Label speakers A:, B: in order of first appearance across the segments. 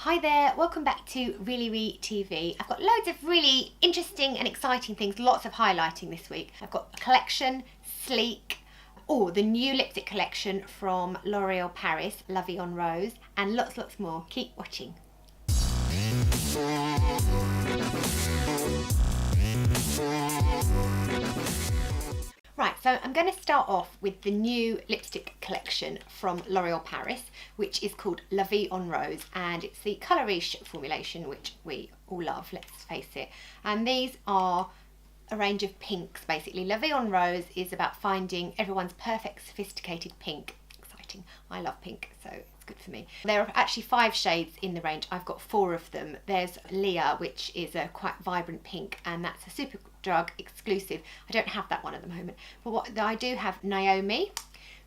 A: Hi there, welcome back to ReallyRee TV. I've got loads of really interesting and exciting things, lots of highlighting this week. I've got a collection, Sleek, the new lipstick collection from L'Oreal Paris, La Vie en Rose, and lots more. Keep watching. Right, so I'm going to start off with the new lipstick collection from L'Oreal Paris, which is called La Vie en Rose, and it's the Colour Riche formulation, which we all love, let's face it. And these are a range of pinks, basically. La Vie en Rose is about finding everyone's perfect, sophisticated pink. Exciting. I love pink, so it's good for me. There are actually 5 shades in the range. I've got 4 of them. There's Leah, which is a quite vibrant pink, and that's a Superdrug exclusive. I don't have that one at the moment, but what I do have Naomi,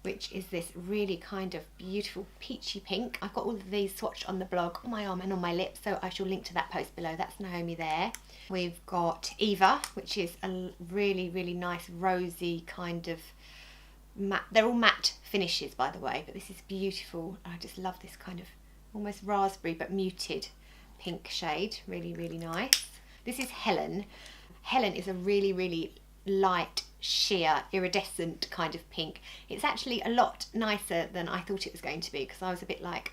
A: which is this really kind of beautiful peachy pink. I've got all of these swatched on the blog, on my arm and on my lips, so I shall link to that post below. That's Naomi there. We've got Eva, which is a really nice rosy kind of matte. They're all matte finishes, by the way, but this is beautiful. I just love this kind of almost raspberry but muted pink shade. Really nice. This is Helen. Helen is a really light, sheer, iridescent kind of pink. It's actually a lot nicer than I thought it was going to be, because I was a bit like,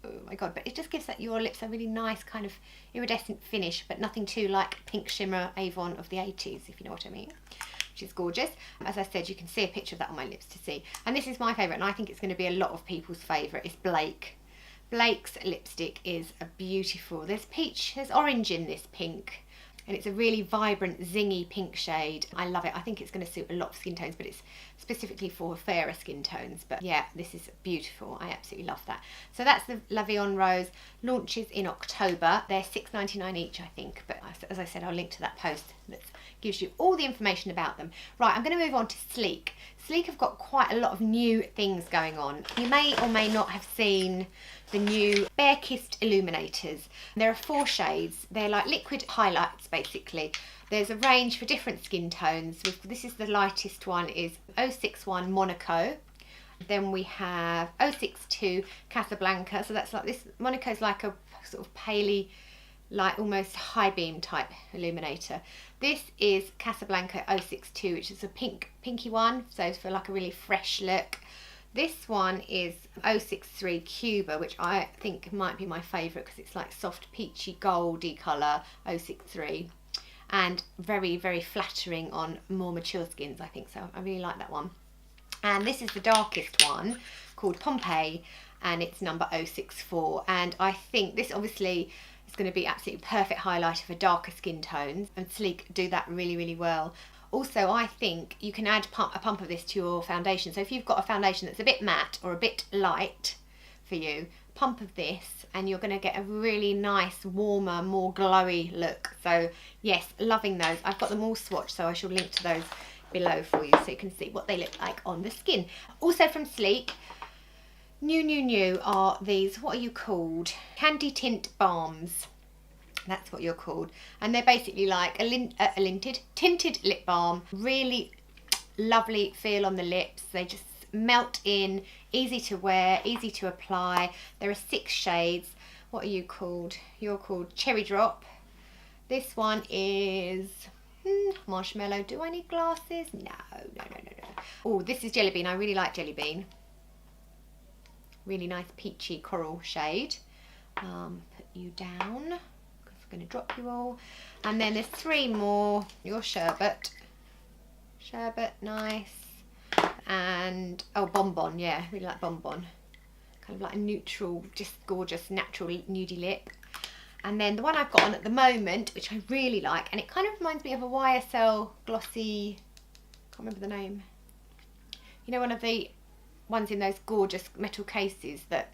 A: oh my god, but it just gives that your lips a really nice kind of iridescent finish, but nothing too like Pink Shimmer Avon of the 80s, if you know what I mean. Which is gorgeous. As I said, you can see a picture of that on my lips to see. And this is my favourite, and I think it's going to be a lot of people's favourite. It's Blake. Blake's lipstick is a beautiful, there's peach, there's orange in this pink, and it's a really vibrant, zingy pink shade. I love it. I think it's going to suit a lot of skin tones, but it's specifically for fairer skin tones. But yeah, this is beautiful. I absolutely love that. So that's the La Vie en Rose. Launches in October. They're $6.99 each, I think. But as I said, I'll link to that post that gives you all the information about them. Right, I'm going to move on to Sleek. Sleek have got quite a lot of new things going on. You may or may not have seen the new Bare Kissed Illuminators. There are 4 shades. They're like liquid highlights, basically. There's a range for different skin tones. This is the lightest one, is 061 Monaco. Then we have 062 Casablanca. So that's like this. Monaco's like a sort of paley, like almost high beam type illuminator. This is Casablanca 062, which is a pinky one, so it's for like a really fresh look. This one is 063 Cuba, which I think might be my favourite because it's like soft peachy goldy colour, 063, and very flattering on more mature skins, I think, so I really like that one. And this is the darkest one, called Pompeii, and it's number 064, and I think this obviously is going to be absolutely perfect highlighter for darker skin tones, and Sleek do that really well. Also, I think you can add a pump of this to your foundation. So if you've got a foundation that's a bit matte or a bit light for you, pump of this and you're going to get a really nice, warmer, more glowy look. So yes, loving those. I've got them all swatched, so I shall link to those below for you so you can see what they look like on the skin. Also from Sleek, new are these, what are you called? Candy Tint Balms. That's what you're called, and they're basically like a tinted lip balm. Really lovely feel on the lips. They just melt in, easy to wear, easy to apply. There are 6 shades. What are you called? You're called Cherry Drop. This one is Marshmallow. Do I need glasses? No. Oh, this is Jelly Bean. I really like Jelly Bean. Really nice peachy coral shade. Put you down. Going to drop you all, and then there's 3 more. Your sherbet, nice, and Bonbon. Yeah, really like Bonbon, kind of like a neutral, just gorgeous natural nudie lip. And then the one I've got on at the moment, which I really like, and it kind of reminds me of a YSL glossy, can't remember the name, you know, one of the ones in those gorgeous metal cases that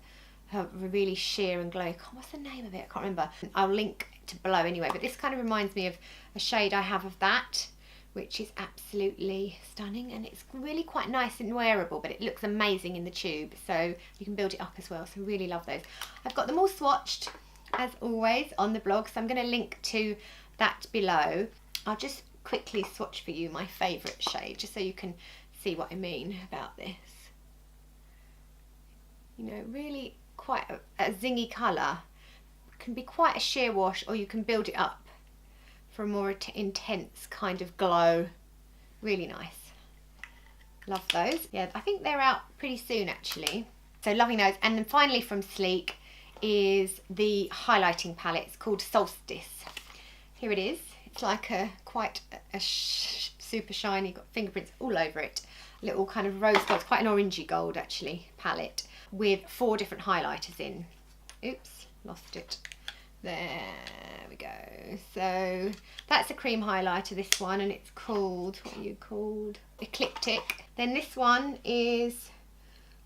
A: are really sheer and glowy. What's the name of it? I can't remember. I'll link to below anyway, but this kind of reminds me of a shade I have of that, which is absolutely stunning, and it's really quite nice and wearable, but it looks amazing in the tube, so you can build it up as well, so really love those. I've got them all swatched as always on the blog, so I'm going to link to that below. I'll just quickly swatch for you my favourite shade, just so you can see what I mean about this. You know, really quite a zingy colour, can be quite a sheer wash, or you can build it up for a more intense kind of glow. Really nice. Love those. Yeah, I think they're out pretty soon actually. So loving those. And then finally from Sleek is the highlighting palette. It's called Solstice. Here it is. It's like quite a super shiny, got fingerprints all over it. Little kind of rose gold, quite an orangey gold actually, palette with 4 different highlighters in. Oops, lost it. There we go. So that's a cream highlighter, this one, and it's called, what are you called? Ecliptic. Then this one is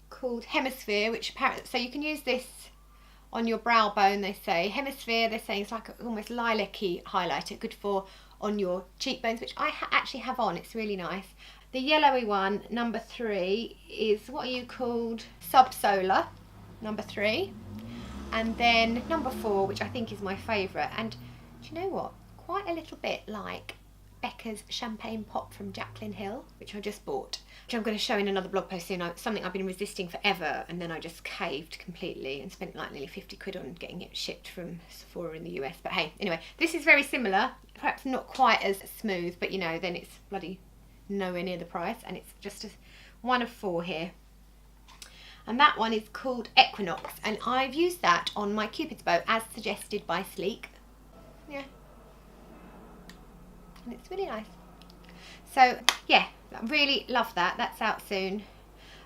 A: called Hemisphere, which apparently, so you can use this on your brow bone, they say. Hemisphere, they're saying it's like almost lilac-y highlighter, good for on your cheekbones, which I actually have on. It's really nice. The yellowy one, number 3, is, what are you called? Subsolar, number 3. And then number 4, which I think is my favourite. And do you know what? Quite a little bit like Becca's Champagne Pop from Jaclyn Hill, which I just bought, which I'm going to show in another blog post soon. Something I've been resisting forever, and then I just caved completely and spent like nearly 50 quid on getting it shipped from Sephora in the US. But hey, anyway, this is very similar, perhaps not quite as smooth, but you know, then it's bloody nowhere near the price, and it's just one of 4 here. And that one is called Equinox, and I've used that on my Cupid's bow as suggested by Sleek. Yeah, and it's really nice. So yeah, I really love that. That's out soon.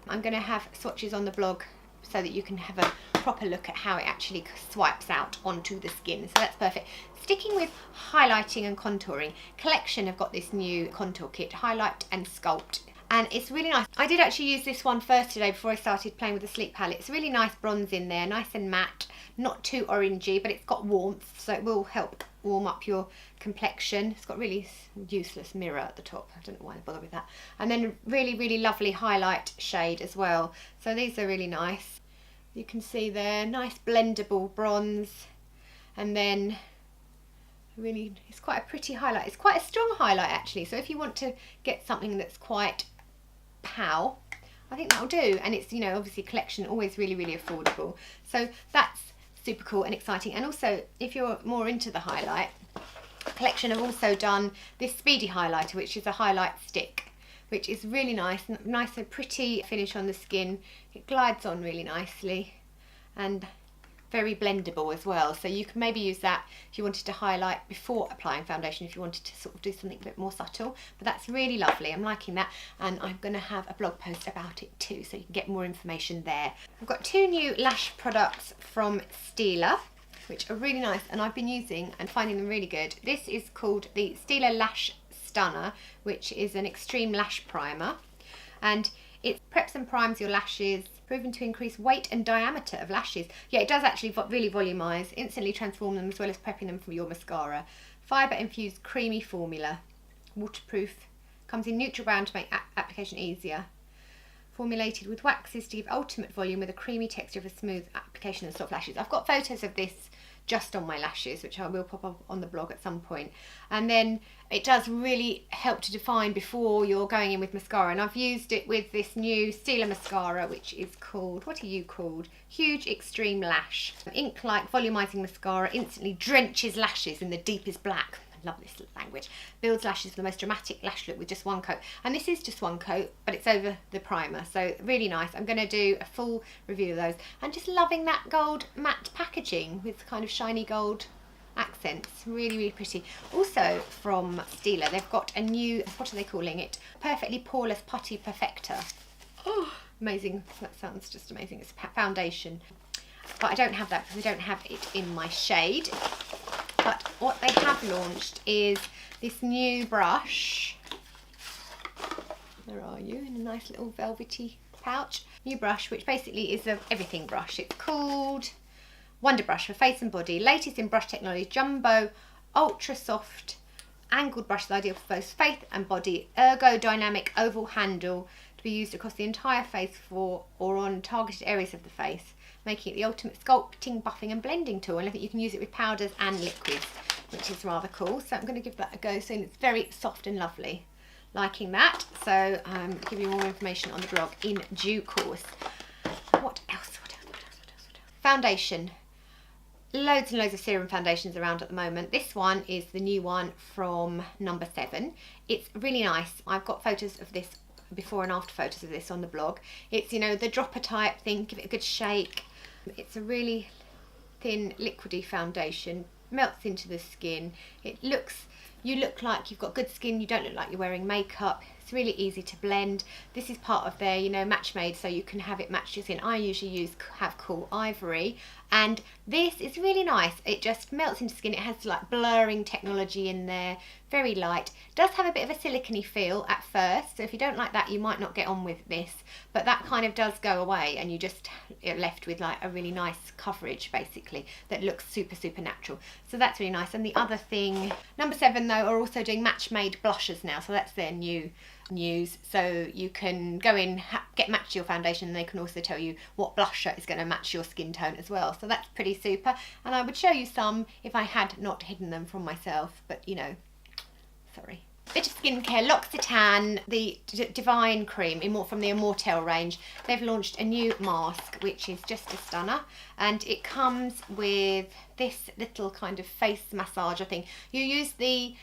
A: I'm going to have swatches on the blog so that you can have a proper look at how it actually swipes out onto the skin. So that's perfect. Sticking with highlighting and contouring, Collection have got this new contour kit, Highlight and Sculpt. And it's really nice. I did actually use this one first today before I started playing with the Sleek palette. It's a really nice bronze in there, nice and matte, not too orangey, but it's got warmth, so it will help warm up your complexion. It's got really useless mirror at the top. I don't know why I bother with that. And then really, really lovely highlight shade as well. So these are really nice. You can see there, nice blendable bronze. And then really, it's quite a pretty highlight. It's quite a strong highlight actually. So if you want to get something that's quite pow, I think that'll do. And it's, you know, obviously Collection, always really, really affordable. So that's super cool and exciting. And also, if you're more into the highlight, Collection have also done this Speedy highlighter, which is a highlight stick, which is really nice and pretty finish on the skin. It glides on really nicely and very blendable as well. So you can maybe use that if you wanted to highlight before applying foundation, if you wanted to sort of do something a bit more subtle. But that's really lovely. I'm liking that, and I'm going to have a blog post about it too, so you can get more information there. I've got 2 new lash products from Stila, which are really nice, and I've been using and finding them really good. This is called the Stila Lash Stunner, which is an extreme lash primer, and it preps and primes your lashes, proven to increase weight and diameter of lashes. Yeah, it does actually really volumise, instantly transform them, as well as prepping them for your mascara. Fibre infused creamy formula, waterproof, comes in neutral brown to make application easier. Formulated with waxes to give ultimate volume with a creamy texture for smooth application and soft lashes. I've got photos of this just on my lashes, which I will pop up on the blog at some point. And then it does really help to define before you're going in with mascara. And I've used it with this new Stila mascara, which is called, what are you called? Huge Extreme Lash. Ink-like volumizing mascara instantly drenches lashes in the deepest black. Love this language. Builds lashes for the most dramatic lash look with just 1 coat. And this is just 1 coat, but it's over the primer. So really nice. I'm going to do a full review of those. And just loving that gold matte packaging with kind of shiny gold accents. Really, really pretty. Also from Stila, they've got a new, what are they calling it? Perfectly Poreless Putty Perfector. Oh, amazing. That sounds just amazing. It's a foundation. But I don't have that because I don't have it in my shade. But what they have launched is this new brush. Where are you? In a nice little velvety pouch. New brush, which basically is a everything brush. It's called Wonder Brush for face and body. Latest in brush technology. Jumbo, ultra soft, angled brush is ideal for both face and body. Ergodynamic oval handle to be used across the entire face for or on targeted areas of the face, making it the ultimate sculpting, buffing and blending tool. And I think you can use it with powders and liquids, which is rather cool. So I'm going to give that a go soon. It's very soft and lovely. Liking that. So give you more information on the blog in due course. What else? Foundation. loads and loads of serum foundations around at the moment. This one is the new one from number 7. It's really nice. I've got photos of this, before and after photos of this on the blog. It's, you know, the dropper type thing, give it a good shake. It's a really thin liquidy foundation, melts into the skin. It looks, you look like you've got good skin, you don't look like you're wearing makeup. It's really easy to blend. This is part of their, you know, match made, so you can have it match your skin. I usually have Cool Ivory, and this is really nice. It just melts into skin. It has like blurring technology in there, very light. Does have a bit of a silicone-y feel at first, so if you don't like that, you might not get on with this, but that kind of does go away, and you just are left with like a really nice coverage basically that looks super, super natural. So that's really nice. And the other thing, number 7 though, are also doing match made blushes now, so that's their new news. So you can go in, get matched to your foundation, and they can also tell you what blusher is going to match your skin tone as well. So that's pretty super, and I would show you some if I had not hidden them from myself, but you know, sorry. Bit of skincare, L'Occitane, the Divine Cream from the Immortelle range. They've launched a new mask which is just a stunner, and it comes with this little kind of face massager thing. You use the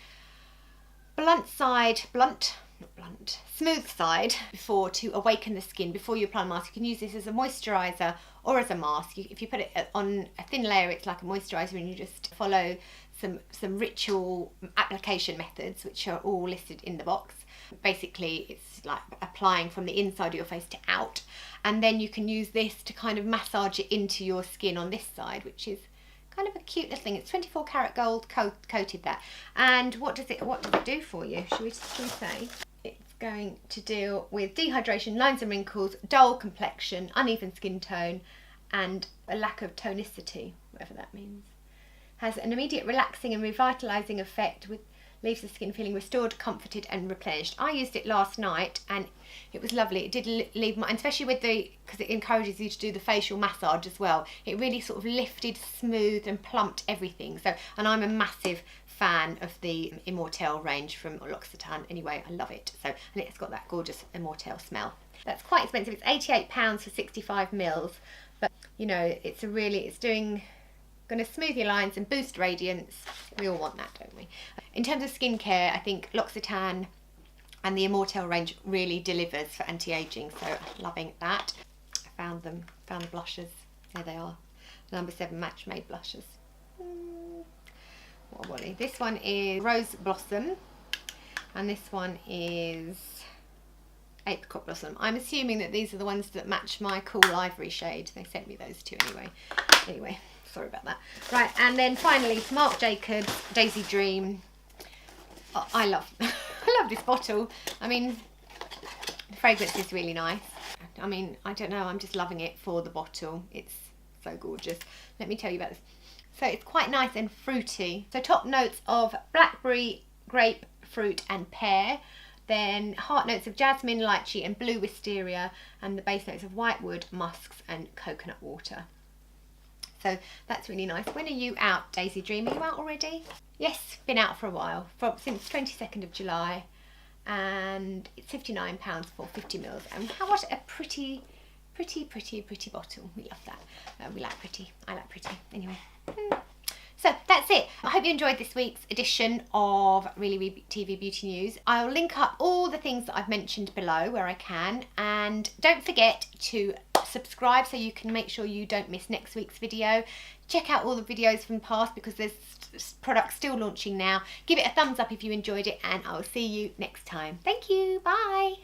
A: smooth side to awaken the skin before you apply the mask. You can use this as a moisturiser or as a mask. If you put it on a thin layer, it's like a moisturiser, and you just follow some ritual application methods which are all listed in the box. Basically it's like applying from the inside of your face to out, and then you can use this to kind of massage it into your skin on this side, which is kind of a cute little thing. It's 24 karat gold coated that. And what does it do for you? Should we say? It's going to deal with dehydration, lines and wrinkles, dull complexion, uneven skin tone, and a lack of tonicity, whatever that means. Has an immediate relaxing and revitalising effect, leaves the skin feeling restored, comforted and replenished. I used it last night and it was lovely. It did leave my, especially with because it encourages you to do the facial massage as well. It really sort of lifted, smoothed and plumped everything. So, and I'm a massive fan of the Immortelle range from L'Occitane anyway. I love it. So, and it's got that gorgeous Immortelle smell. That's quite expensive. It's £88 for 65 mils, but you know, it's going to smooth your lines and boost radiance. We all want that, don't we? In terms of skincare, I think L'Occitane and the Immortelle range really delivers for anti-aging, so loving that. I found the blushes. There they are. Number 7 match made blushes. What a wally. This one is Rose Blossom, and this one is Apricot Blossom. I'm assuming that these are the ones that match my Cool Ivory shade. They sent me those two anyway. Sorry about that. Right, and then finally, Marc Jacobs Daisy Dream. Oh, I love this bottle. I mean, the fragrance is really nice. I mean, I don't know, I'm just loving it for the bottle. It's so gorgeous. Let me tell you about this. So it's quite nice and fruity. So top notes of blackberry, grape, fruit and pear. Then heart notes of jasmine, lychee and blue wisteria, and the base notes of whitewood, musks and coconut water. So that's really nice. When are you out, Daisy Dream? Are you out already? Yes, been out for a while, since 22nd of July, and it's £59 for 50 mils. And what a pretty bottle. We love that. We like pretty. I like pretty. Anyway. So that's it. I hope you enjoyed this week's edition of ReallyRee TV Beauty News. I'll link up all the things that I've mentioned below where I can, and don't forget to subscribe so you can make sure you don't miss next week's video. Check out all the videos from the past because there's products still launching now. Give it a thumbs up if you enjoyed it, and I'll see you next time. Thank you. Bye.